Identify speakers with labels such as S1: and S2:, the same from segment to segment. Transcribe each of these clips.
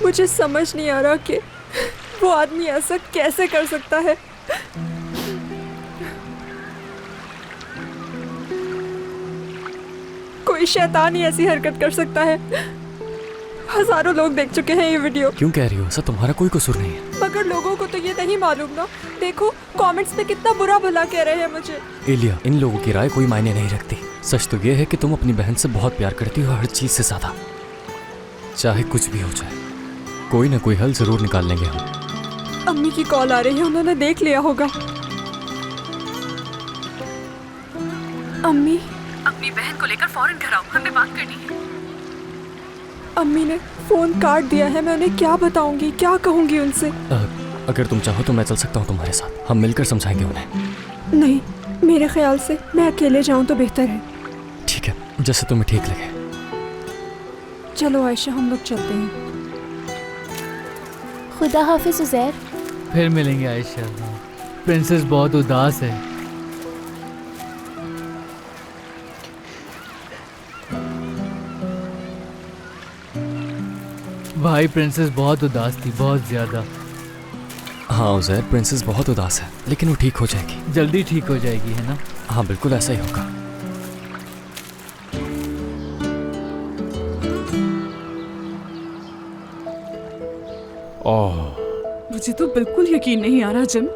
S1: मुझे समझ नहीं आ रहा कि वो आदमी ऐसा कैसे कर सकता है। कोई शैतान ही ऐसी हरकत कर सकता है। हजारों लोग देख चुके हैं ये वीडियो।
S2: क्यों कह रही हो? ऐसा तुम्हारा कोई कसूर नहीं है।
S1: मगर लोगों को तो ये नहीं मालूम ना। देखो कमेंट्स में कितना बुरा भला कह रहे हैं मुझे।
S2: एलिया, इन लोगों की राय कोई मायने नहीं रखती। सच तो ये है कि तुम अपनी बहन से बहुत प्यार करती हो, हर चीज से ज्यादा। चाहे कुछ भी हो जाए, कोई ना कोई हल जरूर निकाल लेंगे हम।
S1: अम्मी की कॉल आ रही है, उन्होंने देख लिया होगा। अम्मी,
S3: अपनी बहन को लेकर फौरन घर आओ, हमें बात करनी है।
S1: अम्मी ने फोन काट दिया है। मैं उन्हें क्या बताऊंगी, क्या कहूंगी उनसे?
S2: अगर तुम चाहो तो मैं चल सकता हूँ तुम्हारे साथ। हम मिलकर समझाएंगे उन्हें।
S1: नहीं, मेरे ख्याल से मैं अकेले जाऊं तो बेहतर है।
S2: ठीक है, जैसे तुम्हें ठीक लगे।
S1: चलो आयशा, हम लोग चलते हैं।
S4: खुदा हाफिज उज़ैर।
S5: फिर मिलेंगे आयशा। प्रिंसेस बहुत उदास है। भाई प्रिंसेस बहुत उदास थी, बहुत ज्यादा।
S2: हाँ उज़ैर, प्रिंसेस बहुत उदास है, लेकिन वो ठीक हो जाएगी।
S5: जल्दी ठीक हो जाएगी, है ना?
S2: हाँ बिल्कुल ऐसा ही होगा।
S6: ओह,
S3: मुझे तो बिल्कुल यकीन नहीं आ रहा जिम।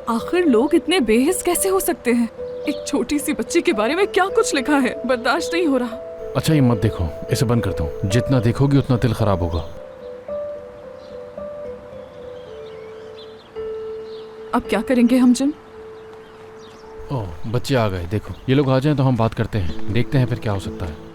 S3: आखिर लोग इतने बेहिस कैसे हो सकते हैं? एक छोटी सी बच्ची के बारे में क्या कुछ लिखा है, बर्दाश्त नहीं हो रहा।
S6: अच्छा ये मत देखो, इसे बंद कर दो। जितना देखोगी उतना दिल खराब होगा।
S3: अब क्या करेंगे हम जिम?
S6: ओह, बच्चे आ गए। देखो ये लोग आ जाएं तो हम बात करते हैं, देखते हैं फिर क्या हो सकता है।